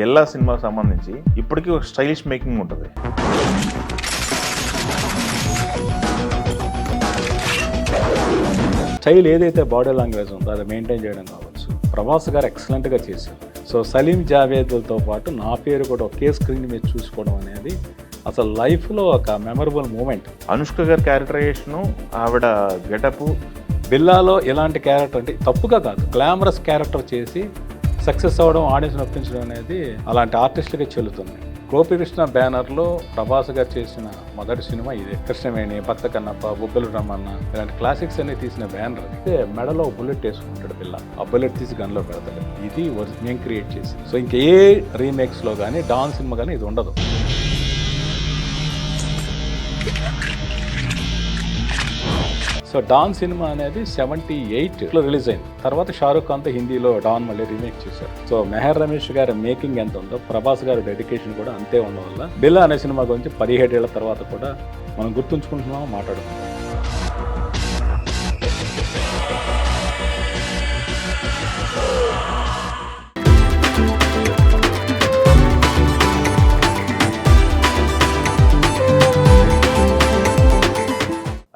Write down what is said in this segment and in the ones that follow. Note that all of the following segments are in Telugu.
బెల్లా సినిమాకి సంబంధించి ఇప్పటికీ ఒక స్టైలిష్ మేకింగ్ ఉంటుంది. స్టైల్ ఏదైతే బాడీ లాంగ్వేజ్ ఉందో అది మెయింటైన్ చేయడం కావచ్చు. ప్రభాస్ గారు ఎక్సలెంట్గా చేశారు. సో సలీం జావేద్లతో పాటు నా పేరు కూడా ఒకే స్క్రీన్ మీద చూసుకోవడం అనేది అసలు లైఫ్లో ఒక మెమరబుల్ మూమెంట్. అనుష్క గారి క్యారెక్టరైజేషను, ఆవిడ గెటప్, బిల్లాలో ఇలాంటి క్యారెక్టర్ అంటే తప్పుగా కాదు, గ్లామరస్ క్యారెక్టర్ చేసి సక్సెస్ అవ్వడం, ఆడియన్స్ నొప్పించడం అనేది అలాంటి ఆర్టిస్టులకే చెల్లుతుంది. గోపికృష్ణ బ్యానర్లో ప్రభాస్ గారు చేసిన మొదటి సినిమా ఇదే. కృష్ణవేణి, భక్త కన్నప్ప, బొబ్బులు రమణ ఇలాంటి క్లాసిక్స్ అన్ని తీసిన బ్యానర్. అయితే మెడలో బుల్లెట్ వేసుకుంటాడు బిల్ల, ఆ బుల్లెట్ తీసి గన్లో పెడతాడు. ఇది మేము క్రియేట్ చేసి. సో ఇంకే రీమేక్స్లో కానీ డాన్ సినిమా కానీ ఇది ఉండదు. సో డాన్ సినిమా అనేది 78లో రిలీజ్ అయింది. తర్వాత షారూక్ ఖాన్తో హిందీలో డాన్ మళ్ళీ రీమేక్ చేశారు. సో మెహర్ రమేష్ గారి మేకింగ్ ఎంత ఉందో ప్రభాస్ గారి డెడికేషన్ కూడా అంతే ఉండడం వల్ల బిల్లా అనే సినిమా గురించి 17 ఏళ్ల తర్వాత కూడా మనం గుర్తుంచుకుంటున్నాం, మాట్లాడుకుంటున్నాం.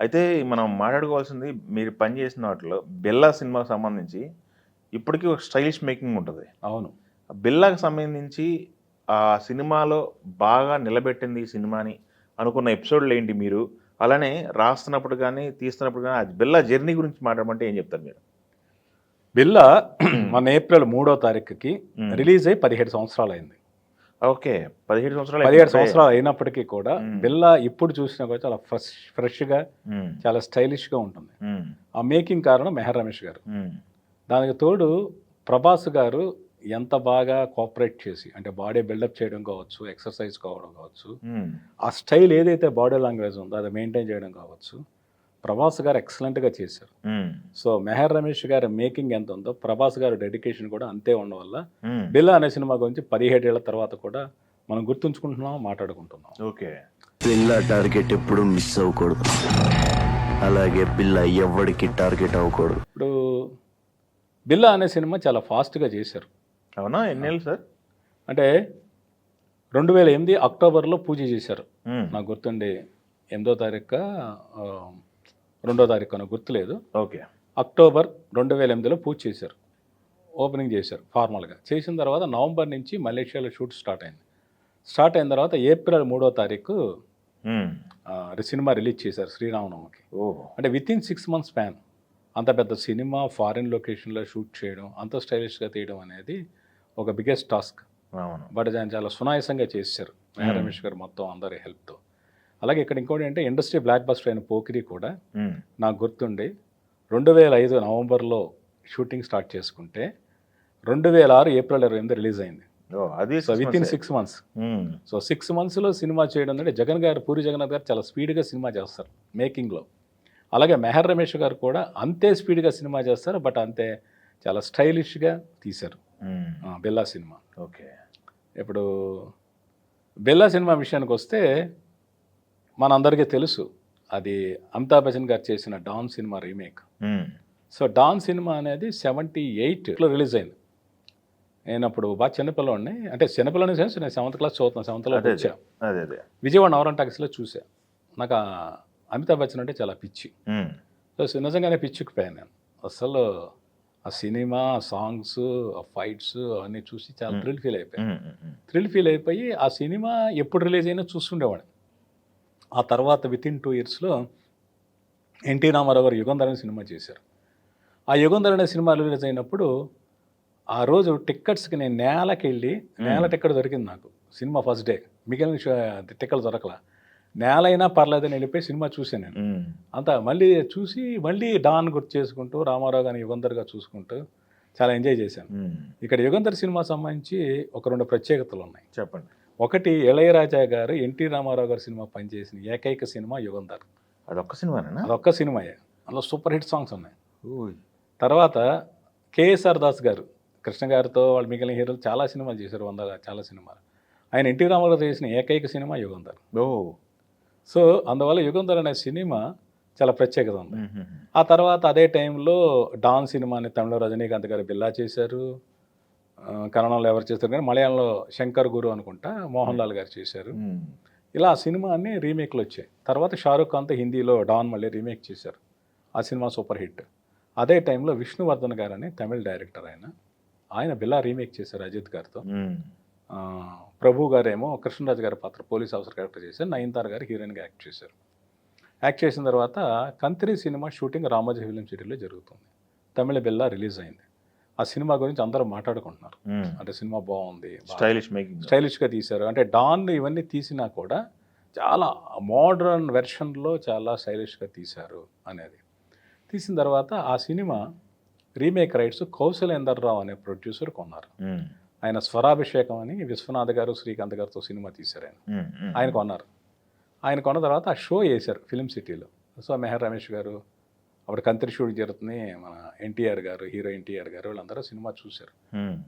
అయితే మనం మాట్లాడుకోవాల్సింది, మీరు పనిచేసిన వాటిలో బెల్లా సినిమాకి సంబంధించి ఇప్పటికీ ఒక స్టైలిష్ మేకింగ్ ఉంటుంది. అవును. బెల్లాకి సంబంధించి ఆ సినిమాలో బాగా నిలబెట్టింది ఈ సినిమాని అనుకున్న ఎపిసోడ్లు ఏంటి మీరు? అలానే రాస్తున్నప్పుడు కానీ తీస్తున్నప్పుడు కానీ అది బెల్లా జర్నీ గురించి మాట్లాడమంటే ఏం చెప్తారు మీరు? బిల్లా మన ఏప్రిల్ 3వ తారీఖుకి రిలీజ్ అయ్యి 17 సంవత్సరాలు అయింది. ఓకే, 17 సంవత్సరాలు అయినప్పటికీ కూడా బిల్లా ఇప్పుడు చూసినా కూడా చాలా ఫ్రెష్గా, చాలా స్టైలిష్గా ఉంటుంది. ఆ మేకింగ్ కారణం మెహర్ రమేష్ గారు. దానికి తోడు ప్రభాస్ గారు ఎంత బాగా కోఆపరేట్ చేసి, అంటే బాడీ బిల్డప్ చేయడం కావచ్చు, ఎక్సర్సైజ్ కావడం కావచ్చు, ఆ స్టైల్ ఏదైతే బాడీ లాంగ్వేజ్ ఉందో అది మెయింటైన్ చేయడం కావచ్చు, ప్రభాస్ గారు ఎక్సలెంట్గా చేశారు. సో మెహర్ రమేష్ గారి మేకింగ్ ఎంత ఉందో ప్రభాస్ గారి డెడికేషన్ కూడా అంతే ఉండడం వల్ల బిల్లా అనే సినిమా గురించి 17 ఏళ్ల తర్వాత కూడా మనం గుర్తుంచుకుంటున్నాం, మాట్లాడుకుంటున్నాం. ఓకే, బిల్లా టార్గెట్ ఎప్పుడు మిస్ అవ్వకూడదు, అలాగే బిల్లా ఎవరికి టార్గెట్ అవ్వకూడదు. ఇప్పుడు బిల్లా అనే సినిమా చాలా ఫాస్ట్గా చేశారు. అవునా? ఎన్నేళ్ళు సార్? అంటే 2008 అక్టోబర్లో పూజ చేశారు. నాకు గుర్తుండి 8వ తారీఖు 2వ తారీఖు అని గుర్తులేదు. ఓకే, అక్టోబర్ 2008లో పూజ చేశారు, ఓపెనింగ్ చేశారు ఫార్మల్గా. చేసిన తర్వాత నవంబర్ నుంచి మలేషియాలో షూట్ స్టార్ట్ అయిన తర్వాత ఏప్రిల్ 3వ తారీఖు సినిమా రిలీజ్ చేశారు శ్రీరామనవమికి. అంటే వితిన్ 6 months స్పాన్ అంత పెద్ద సినిమా ఫారిన్ లొకేషన్లో షూట్ చేయడం, అంత స్టైలిష్గా తీయడం అనేది ఒక బిగ్గెస్ట్ టాస్క్. బట్ దాన్ని చాలా సునాయాసంగా చేశారు మెహర్ రమేష్ గారు మొత్తం అందరి హెల్ప్తో. అలాగే ఇక్కడ ఇంకోటి అంటే ఇండస్ట్రీ బ్లాక్ బస్టర్ అయిన పోకిరి కూడా నాకు గుర్తుండి 2005 నవంబర్లో షూటింగ్ స్టార్ట్ చేసుకుంటే 2006 ఏప్రిల్ 28 రిలీజ్ అయింది. So within 6 months. సో 6 monthsలో సినిమా చేయడం అంటే పూరి జగన్నాథ్ గారు చాలా స్పీడ్గా సినిమా చేస్తారు మేకింగ్లో. అలాగే మెహర్ రమేష్ గారు కూడా అంతే స్పీడ్గా సినిమా చేస్తారు, బట్ అంతే చాలా స్టైలిష్గా తీశారు బెల్లా సినిమా. ఓకే, ఇప్పుడు బెల్లా సినిమా విషయానికి వస్తే మనందరికీ తెలుసు, అది అమితాబ్ బచ్చన్ గారు చేసిన డాన్ సినిమా రీమేక్. సో డాన్ సినిమా అనేది 78లో రిలీజ్ అయింది. నేను అప్పుడు బాగా చిన్నపిల్లవాడిని, అంటే చిన్నపిల్లని సెన్స్ నేను 7th క్లాస్ చదువుతున్నాను, 7thలో వచ్చా. విజయవాడ నవరం టాకీస్లో చూసా. నాకు అమితాబ్ బచ్చన్ అంటే చాలా పిచ్చి. సో నిజంగానే పిచ్చికిపోయాను నేను. అసలు ఆ సినిమా, సాంగ్స్, ఆ ఫైట్స్ అన్నీ చూసి చాలా థ్రిల్ ఫీల్ అయిపోయి ఆ సినిమా ఎప్పుడు రిలీజ్ అయినా చూస్తుండేవాడిని. ఆ తర్వాత వితిన్ 2 yearsలో ఎన్టీ రామారావు గారు యుగంధర్ అనే సినిమా చేశారు. ఆ యుగంధర్ అనే సినిమా రిలీజ్ అయినప్పుడు ఆ రోజు టిక్కెట్స్కి నేను నేల టిక్కెట్ దొరికింది నాకు సినిమా ఫస్ట్ డే. మిగిలిన టిక్కెట్లు దొరకలా. నేలైనా పర్లేదని వెళ్ళిపోయి సినిమా చూసాను నేను. అంతా మళ్ళీ చూసి మళ్ళీ డాన్ గుర్తు చేసుకుంటూ రామారావు గారిని యుగంధర్గా చూసుకుంటూ చాలా ఎంజాయ్ చేశాను. ఇక్కడ యుగంధర్ సినిమా సంబంధించి ఒక 2 ప్రత్యేకతలు ఉన్నాయి. చెప్పండి. ఒకటి, ఇళయరాజా గారు ఎన్టీ రామారావు గారి సినిమా పనిచేసిన ఏకైక సినిమా యుగంధర్. అదొక్క సినిమానేనా? అదొక్క సినిమాయే. అందులో సూపర్ హిట్ సాంగ్స్ ఉన్నాయి. తర్వాత కేఎస్ఆర్ దాస్ గారు కృష్ణ గారితో వాళ్ళు మిగిలిన హీరోలు చాలా సినిమాలు చేశారు, చాలా సినిమాలు. ఆయన ఎన్టీ రామారావు చేసిన ఏకైక సినిమా యుగంధర్. సో అందువల్ల యుగంధర్ అనే సినిమా చాలా ప్రత్యేకత ఉంది. ఆ తర్వాత అదే టైంలో డాన్ సినిమాని తమిళ రజనీకాంత్ గారు బిల్లా చేశారు. కన్నడంలో ఎవరు చేస్తారు కానీ మలయాళంలో శంకర్ గురు అనుకుంటా మోహన్ లాల్ గారు చేశారు. ఇలా ఆ సినిమా అన్ని రీమేక్లు వచ్చాయి. తర్వాత షారూఖ్ ఖాన్తో హిందీలో డాన్ మళ్ళీ రీమేక్ చేశారు. ఆ సినిమా సూపర్ హిట్. అదే టైంలో విష్ణువర్ధన్ గారు అని తమిళ డైరెక్టర్ ఆయన బిల్లా రీమేక్ చేశారు అజిత్ గారితో. ప్రభు గారేమో కృష్ణరాజు గారి పాత్ర పోలీస్ ఆఫీసర్ క్యారెక్టర్ చేశారు. నయనతార గారు హీరోయిన్గా యాక్ట్ చేశారు. యాక్ట్ చేసిన తర్వాత కంత్రి సినిమా షూటింగ్ రామోజీ ఫిలిం సిటీలో జరుగుతుంది. తమిళ బిల్లా రిలీజ్ అయింది. ఆ సినిమా గురించి అందరూ మాట్లాడుకుంటున్నారు. అంటే సినిమా బాగుంది, స్టైలిష్గా తీశారు. అంటే డాన్ ఇవన్నీ తీసినా కూడా చాలా మోడర్న్ వెర్షన్లో చాలా స్టైలిష్గా తీశారు అనేది. తీసిన తర్వాత ఆ సినిమా రీమేక్ రైట్స్ కౌశలేందర్రావు అనే ప్రొడ్యూసర్ కొన్నారు. ఆయన స్వరాభిషేకం అని విశ్వనాథ్ గారు శ్రీకాంత్ గారితో సినిమా తీశారు. ఆయన కొన్నారు. ఆయన కొన్న తర్వాత ఆ షో వేశారు ఫిలిం సిటీలో. సో మెహర్ రమేష్ గారు, అప్పుడు కంత్రి షూట్ జరుగుతుంది, మన ఎన్టీఆర్ గారు, హీరో ఎన్టీఆర్ గారు వీళ్ళందరూ సినిమా చూశారు.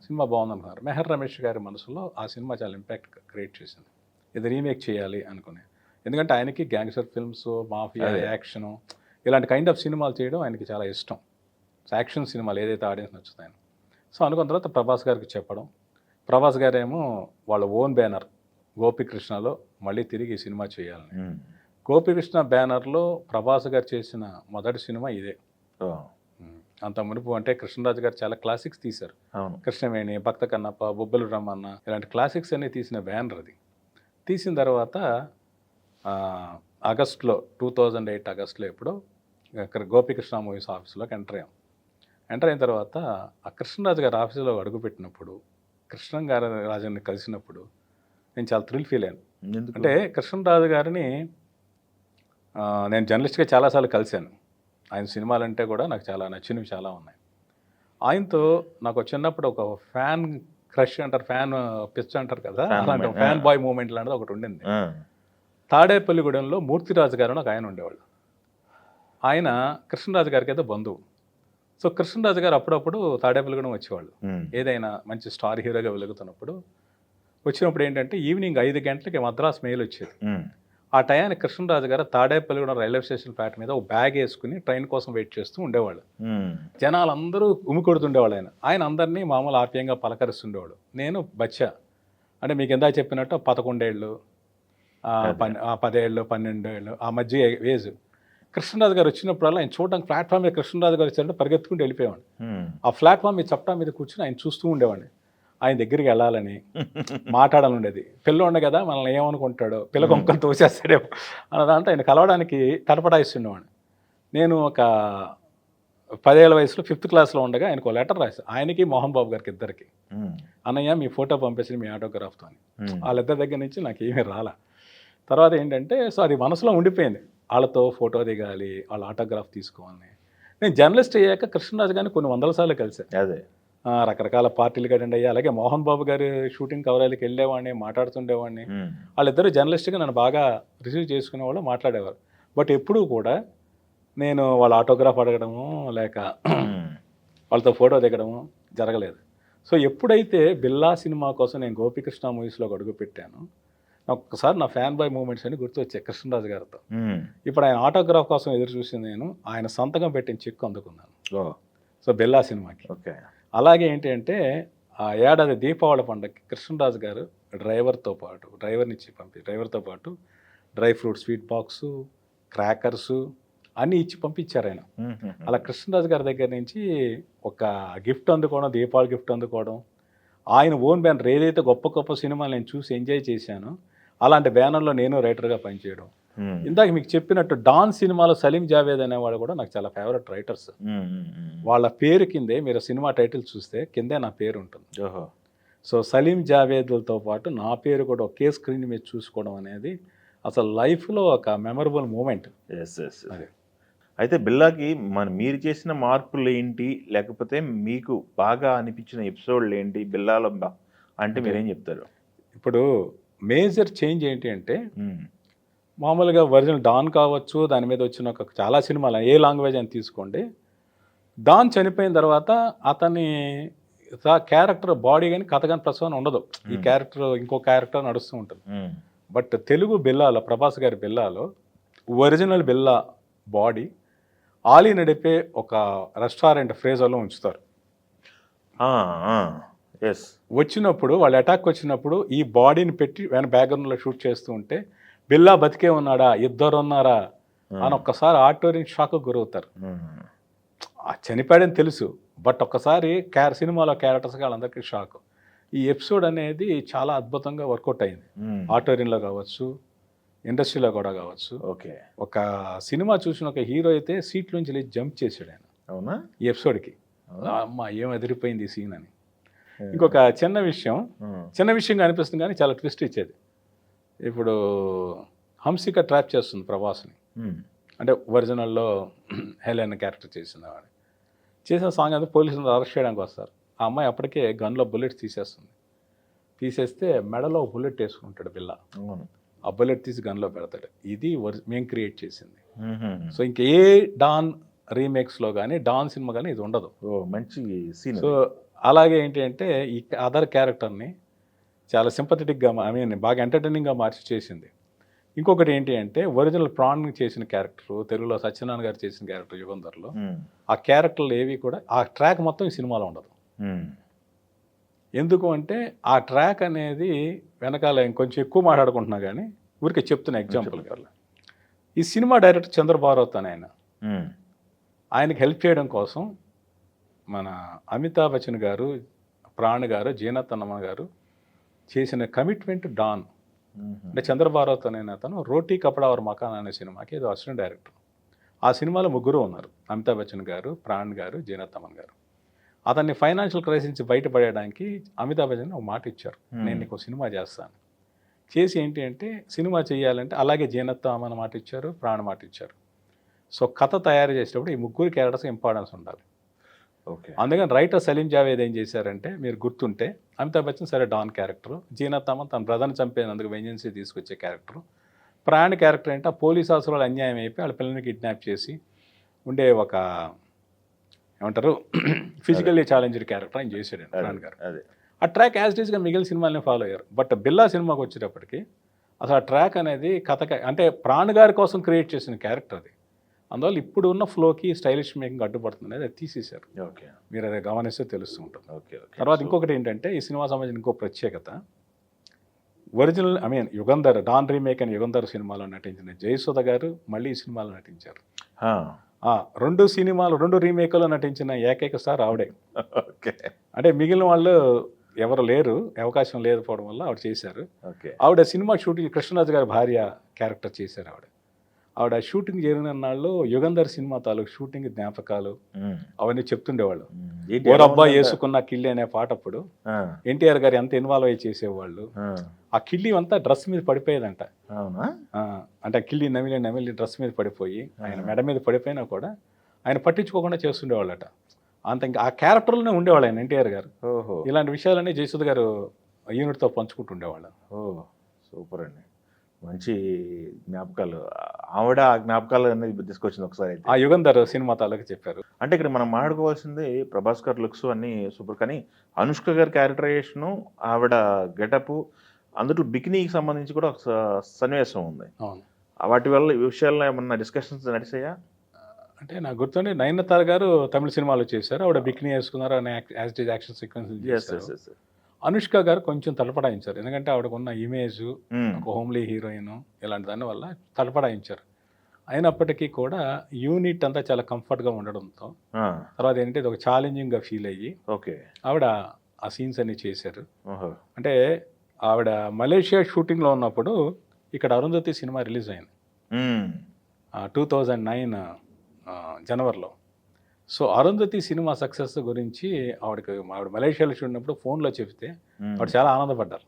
సినిమా బాగుందనుకున్నారు. మెహర్ రమేష్ గారి మనసులో ఆ సినిమా చాలా ఇంపాక్ట్ క్రియేట్ చేసింది. ఇది రీమేక్ చేయాలి అనుకునే. ఎందుకంటే ఆయనకి గ్యాంగ్స్టర్ ఫిల్మ్స్, మాఫియా, యాక్షను ఇలాంటి కైండ్ ఆఫ్ సినిమాలు చేయడం ఆయనకి చాలా ఇష్టం. యాక్షన్ సినిమాలు ఏదైతే ఆడియన్స్ నచ్చుతాయని. సో అనుకున్న తర్వాత ప్రభాస్ గారికి చెప్పడం. ప్రభాస్ గారేమో వాళ్ళ ఓన్ బ్యానర్ గోపికృష్ణలో మళ్ళీ తిరిగి ఈ సినిమా చేయాలని. గోపికృష్ణ బ్యానర్లో ప్రభాస్ గారు చేసిన మొదటి సినిమా ఇదే. అంత మునుపు అంటే కృష్ణరాజు గారు చాలా క్లాసిక్స్ తీశారు. కృష్ణవేణి, భక్త కన్నప్ప, బొబ్బలు రమన్న ఇలాంటి క్లాసిక్స్ అన్ని తీసిన బ్యానర్ అది. తీసిన తర్వాత ఆగస్ట్లో 2008 ఆగస్ట్లో ఎప్పుడో గోపికృష్ణ మూవీస్ ఆఫీస్లోకి ఎంటర్ అయ్యాం. ఎంటర్ అయిన తర్వాత ఆ కృష్ణరాజు గారి ఆఫీసులో అడుగుపెట్టినప్పుడు, కృష్ణ గారి రాజుని కలిసినప్పుడు నేను చాలా థ్రిల్ ఫీల్ అయ్యాను. అంటే కృష్ణరాజు గారిని నేను జర్నలిస్ట్గా చాలాసార్లు కలిశాను. ఆయన సినిమాలంటే కూడా నాకు చాలా నచ్చినవి చాలా ఉన్నాయి. ఆయనతో నాకు చిన్నప్పుడు ఒక ఫ్యాన్ క్రష్ అంటారు, ఫ్యాన్ పిచ్ అంటారు కదా, అలాంటి ఫ్యాన్ బాయ్ మూమెంట్ లాంటిది ఒకటి ఉండింది. తాడేపల్లిగూడెంలో మూర్తిరాజు గారు నాకు ఆయన ఉండేవాళ్ళు. ఆయన కృష్ణరాజు గారికి అయితే బంధువు. సో కృష్ణరాజు గారు అప్పుడప్పుడు తాడేపల్లిగూడెం వచ్చేవాళ్ళు. ఏదైనా మంచి స్టార్ హీరోగా వెలుగుతున్నప్పుడు వచ్చినప్పుడు ఏంటంటే ఈవినింగ్ 5 గంటలకి మద్రాస్ మెయిల్ వచ్చేది. ఆ టయానికి కృష్ణరాజు గారు తాడేపల్లిగూడెం రైల్వే స్టేషన్ ఫ్లాట్ మీద ఒక బ్యాగ్ వేసుకుని ట్రైన్ కోసం వెయిట్ చేస్తూ ఉండేవాళ్ళు. జనాలు అందరూ ఉమ్మికొడుతుండేవాళ్ళు. ఆయన అందరినీ మామూలు ఆప్యాయంగా పలకరిస్తుండేవాడు. నేను బచ్చా అంటే మీకు ఎందా చెప్పినట్టు 11 ఏళ్ళు, 10 ఏళ్ళు, 12 ఏళ్ళు ఆ మధ్య ఏజ్. కృష్ణరాజు గారు వచ్చినప్పుడల్లా ఆయన చూడడానికి ప్లాట్ఫామ్ మీద కృష్ణరాజు గారు వచ్చారంటే పరిగెత్తుకుంటూ వెళ్ళిపోయేవాడు. ఆ ప్లాట్ఫామ్ మీద చప్టా మీద కూర్చుని ఆయన చూస్తూ ఉండేవాడిని. ఆయన దగ్గరికి వెళ్ళాలని మాట్లాడాలని ఉండేది. పిల్లోండే కదా మనల్ని ఏమనుకుంటాడో, పిల్ల కొంకలు తోసేస్తాడేమో అన్న దాంట్లో ఆయన కలవడానికి తటపటాయిస్తుండేవాడిని. నేను ఒక 10 ఏళ్ల వయసులో 5th క్లాస్లో ఉండగా ఆయనకు లెటర్ రాశాను. ఆయనకి మోహన్ బాబు గారికి ఇద్దరికి, అన్నయ్య మీ ఫోటో పంపేసి మీ ఆటోగ్రాఫ్తో అని. వాళ్ళిద్దరి దగ్గర నుంచి నాకు ఏమీ రాలా. తర్వాత ఏంటంటే సో అది మనసులో ఉండిపోయింది, వాళ్ళతో ఫోటో దిగాలి, వాళ్ళ ఆటోగ్రాఫ్ తీసుకోవాలని. నేను జర్నలిస్ట్ అయ్యాక కృష్ణరాజు గారిని కొన్ని 100 సార్లు కలిశాను. అదే రకరకాల పార్టీలు అటెండ్ అయ్యా. అలాగే మోహన్ బాబు గారి షూటింగ్ కవరేజ్కి వెళ్ళేవాడిని, మాట్లాడుతుండేవాడిని. వాళ్ళిద్దరూ జర్నలిస్ట్గా నన్ను బాగా రిసీవ్ చేసుకునేవాళ్ళు, మాట్లాడేవారు. బట్ ఎప్పుడూ కూడా నేను వాళ్ళ ఆటోగ్రాఫ్ అడగడము లేక వాళ్ళతో ఫోటో దిగడము జరగలేదు. సో ఎప్పుడైతే బిల్లా సినిమా కోసం నేను గోపికృష్ణ మూవీస్లోకి అడుగు పెట్టాను, ఒక్కసారి నా ఫ్యాన్ బాయ్ మూమెంట్స్ అని గుర్తు వచ్చాయి కృష్ణరాజు గారితో. ఇప్పుడు ఆయన ఆటోగ్రాఫ్ కోసం ఎదురు చూసి నేను ఆయన సంతకం పెట్టిన చెక్ అందుకున్నాను. సో బిల్లా సినిమాకి. ఓకే. అలాగే ఏంటి అంటే ఆ ఏడాది దీపావళి పండుగకి కృష్ణరాజు గారు డ్రైవర్తో పాటు dry fruit sweet box, crackers అన్నీ ఇచ్చి పంపించారు ఆయన. అలా కృష్ణరాజు గారి దగ్గర నుంచి ఒక గిఫ్ట్ అందుకోవడం, దీపావళి గిఫ్ట్ అందుకోవడం, ఆయన ఓన్ బ్యానర్ ఏదైతే గొప్ప గొప్ప సినిమాలు నేను చూసి ఎంజాయ్ చేశానో అలాంటి బ్యానర్లో నేను రైటర్గా పనిచేయడం. ఇందాక మీకు చెప్పినట్టు డాన్ సినిమాలో సలీం జావేద్ అనేవాడు కూడా నాకు చాలా ఫేవరెట్ రైటర్స్. వాళ్ళ పేరు కిందే మీరు సినిమా టైటిల్ చూస్తే కిందే నా పేరు ఉంటుంది. సో సలీం జావేద్లతో పాటు నా పేరు కూడా ఒకే స్క్రీన్ మీద చూసుకోవడం అనేది అసలు లైఫ్లో ఒక మెమరబుల్ మూమెంట్. అదే. అయితే బిల్లాకి మీరు చేసిన మార్పులు ఏంటి, లేకపోతే మీకు బాగా అనిపించిన ఎపిసోడ్లు ఏంటి బిల్లాలో అంటే మీరేం చెప్తారు? ఇప్పుడు మేజర్ చేంజ్ ఏంటి అంటే మామూలుగా ఒరిజినల్ డాన్ కావచ్చు, దాని మీద వచ్చిన ఒక చాలా సినిమాలు ఏ లాంగ్వేజ్ అని తీసుకోండి, డాన్ చనిపోయిన తర్వాత అతని క్యారెక్టర్ బాడీ కానీ కథ కానీ ప్రసవన ఉండదు. ఈ క్యారెక్టర్ ఇంకో క్యారెక్టర్ నడుస్తూ ఉంటుంది. బట్ తెలుగు బిల్లాలో, ప్రభాస్ గారి బిల్లాలో ఒరిజినల్ బిల్లా బాడీ ఆలీ నడిపే ఒక రెస్టారెంట్ ఫ్రేజర్లో ఉంచుతారు. ఎస్. వచ్చినప్పుడు వాళ్ళు అటాక్ వచ్చినప్పుడు ఈ బాడీని పెట్టి బ్యాక్గ్రౌండ్లో షూట్ చేస్తూ ఉంటే బిల్లా బతికే ఉన్నాడా, ఇద్దరు ఉన్నారా అని ఒక్కసారి ఆడిటోరియం షాక్ గురవుతారు. ఆ చనిపోయాడని తెలుసు, బట్ ఒక్కసారి సినిమాలో క్యారెక్టర్స్గా వాళ్ళందరికీ షాక్. ఈ ఎపిసోడ్ అనేది చాలా అద్భుతంగా వర్కౌట్ అయింది. ఆడిటోరియంలో కావచ్చు, ఇండస్ట్రీలో కూడా కావచ్చు. ఓకే. ఒక సినిమా చూసిన ఒక హీరో అయితే సీట్ నుంచి లేచి జంప్ చేశాడు ఆయన అవునా? ఈ ఎపిసోడ్కి. అమ్మ ఏం ఎదిరిపోయింది ఈ సీన్ అని. ఇంకొక చిన్న విషయంగా అనిపిస్తుంది కానీ చాలా ట్విస్ట్ ఇచ్చేది. ఇప్పుడు హంసిక ట్రాప్ చేస్తుంది ప్రభాస్ని, అంటే ఒరిజినల్లో హెలెన్ క్యారెక్టర్ చేసిన సాంగ్ అంతా పోలీసులు అరెస్ట్ చేయడానికి వస్తారు. ఆ అమ్మాయి అప్పటికే గన్లో బుల్లెట్స్ తీసేస్తే మెడలో బుల్లెట్ వేసుకుంటాడు బిల్లా. ఆ బుల్లెట్ తీసి గన్లో పెడతాడు. ఇది మేము క్రియేట్ చేసింది. సో ఇంకే డాన్ రీమేక్స్లో కానీ డాన్ సినిమా కానీ ఇది ఉండదు. మంచి సీన్. సో అలాగే ఏంటి అంటే ఈ అదర్ క్యారెక్టర్ని చాలా సింపథెటిక్గా బాగా ఎంటర్టైనింగ్గా మార్చి చేసింది. ఇంకొకటి ఏంటి అంటే ఒరిజినల్ ప్రాణ్ చేసిన క్యారెక్టర్, తెలుగులో సత్యనారాయణ గారు చేసిన క్యారెక్టర్ యుగంధర్లో, ఆ క్యారెక్టర్లు ఏవి కూడా ఆ ట్రాక్ మొత్తం ఈ సినిమాలో ఉండదు. ఎందుకు అంటే ఆ ట్రాక్ అనేది వెనకాల ఇంకొంచెం ఎక్కువ మాట్లాడుకుంటున్నా కానీ ఊరికే చెప్తున్నా ఎగ్జాంపుల్ వల్ల. ఈ సినిమా డైరెక్టర్ చంద్రబారత్ అని ఆయనకి హెల్ప్ చేయడం కోసం మన అమితాబ్ బచ్చన్ గారు, ప్రాణ్ గారు, జీనత్ అన్నమ్మ గారు చేసిన కమిట్మెంట్ డాన్. అంటే చంద్రబారత్ అనే అతను రోటీ కపడా ఔర్ మకాన్ అనే సినిమాకి ఏదో అసిస్టెంట్ డైరెక్టర్. ఆ సినిమాలో ముగ్గురు ఉన్నారు, అమితాబ్ బచ్చన్ గారు, ప్రాణ్ గారు, జీనత్ అమన్ గారు. అతన్ని ఫైనాన్షియల్ క్రైసిస్ నుంచి బయటపడేయడానికి అమితాబ్ బచ్చన్ ఒక మాట ఇచ్చారు, నేను నీకు సినిమా చేస్తాను. చేసి ఏంటి అంటే సినిమా చేయాలంటే అలాగే జీనత్ అమన్ మాట ఇచ్చారు, ప్రాణ్ మాట ఇచ్చారు. సో కథ తయారు చేసేటప్పుడు ఈ ముగ్గురు క్యారెక్టర్స్ ఇంపార్టెన్స్ ఉండాలి. ఓకే. అందుకని రైటర్ సలీం జావేద్ ఏం చేశారంటే, మీరు గుర్తుంటే అమితాబ్ బచ్చన్ సరే డాన్ క్యారెక్టర్, జీనత్ అమన్ తన బ్రదర్ని చంపేందుకు వెంజెన్సీ తీసుకొచ్చే క్యారెక్టర్, ప్రాణ్ క్యారెక్టర్ అంటే ఆ పోలీస్ ఆఫీసర్లు అన్యాయం అయిపోయి వాళ్ళ పిల్లల్ని కిడ్నాప్ చేసి ఉండే ఒక ఏమంటారు ఫిజికల్లీ ఛాలెంజ్డ్ క్యారెక్టర్ ఆయన చేశాడు ప్రాణ్ గారు. ఆ ట్రాక్ యాజ్ ఇట్ ఈస్గా మిగిలిన సినిమాలని ఫాలో అయ్యారు. బట్ బిల్లా సినిమాకి వచ్చేటప్పటికి అసలు ఆ ట్రాక్ అనేది కథ అంటే ప్రాణ్ గారి కోసం క్రియేట్ చేసిన క్యారెక్టర్ అది. అందువల్ల ఇప్పుడు ఉన్న ఫ్లోకి స్టైలిష్ మేకింగ్ అడ్డుపడుతుంది అనేది అది తీసేశారు. ఓకే. మీరు అది గమనిస్తే తెలుస్తూ ఉంటుంది. ఓకే. తర్వాత ఇంకొకటి ఏంటంటే ఈ సినిమా సంబంధించిన ఇంకో ప్రత్యేకత, ఒరిజినల్ యుగంధర్ డాన్ రీమేక్ అని యుగంధర్ సినిమాలో నటించిన జయసుధ గారు మళ్ళీ ఈ సినిమాలో నటించారు. రెండు రీమేక్లో నటించిన ఏకైక స్టార్ ఆవిడే. ఓకే. అంటే మిగిలిన వాళ్ళు ఎవరు లేరు, అవకాశం లేకపోవడం వల్ల ఆవిడ చేశారు. ఓకే. ఆవిడ సినిమా షూటింగ్ కృష్ణరాజు గారి భార్య క్యారెక్టర్ చేశారు. ఆవిడ షూటింగ్ జరిగిన నాళ్ళు యుగంధర్ సినిమా తాలూకు షూటింగ్ జ్ఞాపకాలు అవన్నీ చెప్తుండేవాళ్ళు. ఓరబ్బా వేసుకున్న కిళ్ళి అనే పాట అప్పుడు ఎన్టీఆర్ గారు ఎంత ఇన్వాల్వ్ అయ్యి చేసేవాళ్ళు. ఆ కిళ్ళి అంతా డ్రెస్ మీద పడిపోయేదంట. అంటే కిళ్ళి నమిలి డ్రెస్ మీద పడిపోయి ఆయన మెడ మీద పడిపోయినా కూడా ఆయన పట్టించుకోకుండా చేస్తుండేవాళ్ళట. అంత ఇంకా ఆ క్యారెక్టర్లోనే ఉండేవాళ్ళు ఆయన ఎన్టీఆర్ గారు. ఇలాంటి విషయాలన్నీ జయసుధ గారు యూనిట్తో పంచుకుంటుండేవాళ్ళు. సూపర్ అండి, మంచి జ్ఞాపకాలు. ఆవిడ ఆ జ్ఞాపకాలు అనేది తీసుకొచ్చింది ఒకసారి అయితే. ఆ యుగంధర్ సినిమా తాలూకు చెప్పారు. అంటే ఇక్కడ మనం మాట్లాడుకోవాల్సింది ప్రభాస్ గారి లుక్స్ అన్నీ సూపర్, కానీ అనుష్క గారి క్యారెక్టరైజేషను, ఆవిడ గెటప్, అందులో బికినీకి సంబంధించి కూడా ఒక సన్నివేశం ఉంది. వాటి వల్ల ఈ విషయాల్లో ఏమన్నా డిస్కషన్స్ నడిచాయా? అంటే నాకు గుర్తుండి నయనతార గారు తమిళ సినిమాలో చేశారు, ఆవిడ బికినీ వేసుకున్నారు అని యాక్షన్ సీక్వెన్స్. అనుష్క గారు కొంచెం తలపడాయించారు, ఎందుకంటే ఆవిడకున్న ఇమేజ్ ఒక హోమ్లీ హీరోయిన్ ఇలాంటి దాని వల్ల తలపడాయించారు. అయినప్పటికీ కూడా యూనిట్ అంతా చాలా కంఫర్ట్గా ఉండడంతో తర్వాత ఏంటంటే ఇది ఒక ఛాలెంజింగ్గా ఫీల్ అయ్యి ఆవిడ ఆ సీన్స్ అన్ని చేశారు. అంటే ఆవిడ మలేషియా షూటింగ్లో ఉన్నప్పుడు ఇక్కడ అరుంధతి సినిమా రిలీజ్ అయింది 2009 జనవరిలో. సో అరుంధతి సినిమా సక్సెస్ గురించి ఆవిడ మలేషియాలో చూడినప్పుడు ఫోన్లో చెప్తే ఆవిడ చాలా ఆనందపడ్డారు.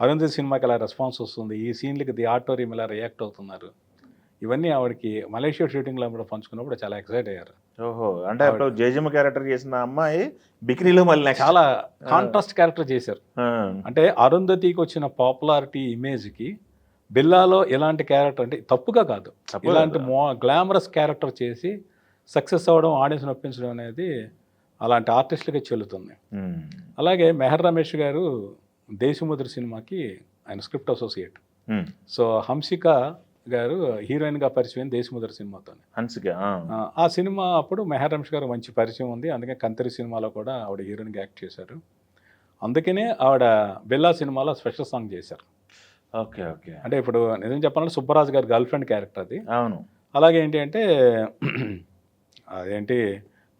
అరుంధతి సినిమాకి ఎలా రెస్పాన్స్ వస్తుంది, ఈ సీన్లకి ది ఆడిటోరియం ఎలా రియాక్ట్ అవుతున్నారు, ఇవన్నీ ఆవిడకి మలేషియా షూటింగ్లో కూడా పంచుకున్నప్పుడు చాలా ఎక్సైట్ అయ్యారు. ఓహో, అంటే అప్పుడు జయజమ్మ క్యారెక్టర్ చేసిన అమ్మాయి బికినీలో మళ్ళీ చాలా కాంట్రాస్ట్ క్యారెక్టర్ చేశారు. అంటే అరుంధతికి వచ్చిన పాపులారిటీ ఇమేజ్కి బిల్లాలో ఎలాంటి క్యారెక్టర్ అంటే తప్పుగా కాదు, ఇలాంటి గ్లామరస్ క్యారెక్టర్ చేసి సక్సెస్ అవ్వడం, ఆడియన్స్ నొప్పించడం అనేది అలాంటి ఆర్టిస్టులకే చెల్లుతుంది. అలాగే మెహర్ రమేష్ గారు దేశముద్ర సినిమాకి ఆయన స్క్రిప్ట్ అసోసియేట్. సో హంసిక గారు హీరోయిన్గా పరిచయం దేశముద్ర సినిమాతో. హంసిక ఆ సినిమా అప్పుడు మెహర్ రమేష్ గారు మంచి పరిచయం ఉంది, అందుకే కంతరి సినిమాలో కూడా ఆవిడ హీరోయిన్గా యాక్ట్ చేశారు. అందుకనే ఆవిడ బెల్లా సినిమాలో స్పెషల్ సాంగ్ చేశారు. ఓకే. ఓకే. అంటే ఇప్పుడు నిజం చెప్పాలంటే సుబ్బరాజు గారి గర్ల్ ఫ్రెండ్ క్యారెక్టర్ అది. అవును. అలాగే ఏంటి అంటే అదేంటి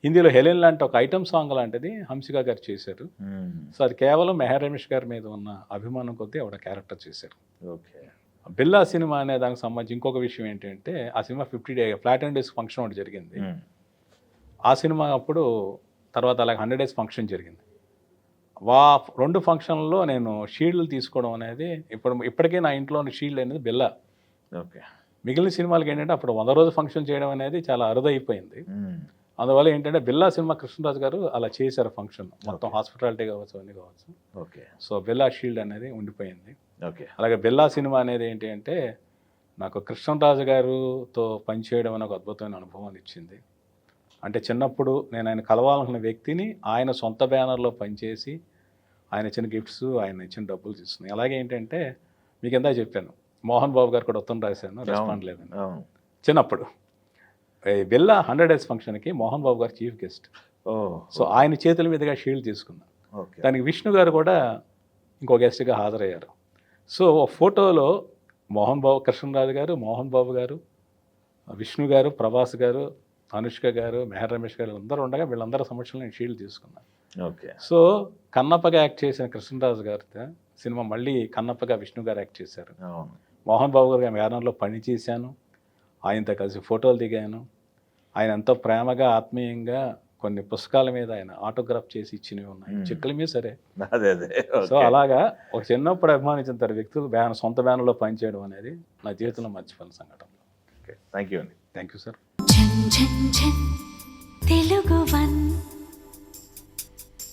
హిందీలో హెలెన్ లాంటి ఒక ఐటమ్ సాంగ్ లాంటిది హంసిక గారు చేశారు. సో అది కేవలం మెహర్ రమేష్ గారి మీద ఉన్న అభిమానం కొద్దీ ఆవిడ క్యారెక్టర్ చేశారు. ఓకే. బిల్లా సినిమా అనే దానికి సంబంధించి ఇంకొక విషయం ఏంటంటే ఆ cinema 50 day platinum days function ఒకటి జరిగింది. ఆ సినిమా అప్పుడు తర్వాత అలాగే 100 డేస్ ఫంక్షన్ జరిగింది. 2 ఫంక్షన్లలో నేను షీల్డ్లు తీసుకోవడం అనేది ఇప్పటికే నా ఇంట్లో షీల్డ్ అనేది బిల్లా. ఓకే. మిగిలిన సినిమాలకి ఏంటంటే అప్పుడు 100 రోజు ఫంక్షన్ చేయడం అనేది చాలా అరుదైపోయింది. అందువల్ల ఏంటంటే బిల్లా సినిమా కృష్ణరాజు గారు అలా చేశారు ఫంక్షన్ మొత్తం హాస్పిటాలిటీ కావచ్చు అన్నీ కావచ్చు. ఓకే. సో బిల్లా షీల్డ్ అనేది ఉండిపోయింది. ఓకే. అలాగే బిల్లా సినిమా అనేది ఏంటి అంటే నాకు కృష్ణరాజు గారితో పనిచేయడం అనే ఒక అద్భుతమైన అనుభవాన్ని ఇచ్చింది. అంటే చిన్నప్పుడు నేను ఆయన కలవాలనుకున్న వ్యక్తిని ఆయన సొంత బ్యానర్లో పనిచేసి ఆయన ఇచ్చిన గిఫ్ట్స్, ఆయన ఇచ్చిన డబ్బులు తీసుకున్నాయి. అలాగే ఏంటంటే మీకు ఎంత చెప్పాను, మోహన్ బాబు గారు కూడా ఉత్తరం రాశాను, రెస్పాండ్ లేదని. చిన్నప్పుడు బిల్లా 100 డేస్ ఫంక్షన్కి మోహన్ బాబు గారు చీఫ్ గెస్ట్. సో ఆయన చేతుల మీదుగా షీల్డ్ తీసుకున్నాను. దానికి విష్ణు గారు కూడా ఇంకో గెస్ట్గా హాజరయ్యారు. సో ఫోటోలో కృష్ణరాజు గారు, మోహన్ బాబు గారు, విష్ణు గారు, ప్రభాస్ గారు, అనుష్క గారు, మెహర్ రమేష్ గారు అందరూ ఉండగా వీళ్ళందరూ సమక్షంలో నేను షీల్డ్ తీసుకున్నాను. ఓకే. సో కన్నప్పగా యాక్ట్ చేసిన కృష్ణరాజు గారితో సినిమా మళ్ళీ కన్నప్పగా విష్ణు గారు యాక్ట్ చేశారు. మోహన్ బాబు గారు బ్యానర్లో పని చేశాను, ఆయనతో కలిసి ఫోటోలు దిగాను. ఆయన ఎంతో ప్రేమగా ఆత్మీయంగా కొన్ని పుస్తకాల మీద ఆయన ఆటోగ్రాఫ్ చేసి ఇచ్చినవి ఉన్నాయి, చెక్కుల మీద సరే. సో అలాగా ఒక చిన్నప్పుడు అభిమానించిన వ్యక్తులు సొంత బ్యానర్లో పనిచేయడం అనేది నా జీవితంలో మర్చిపోయిన సంఘటన. థ్యాంక్ యూ అండి. Thank you sir. Telugu one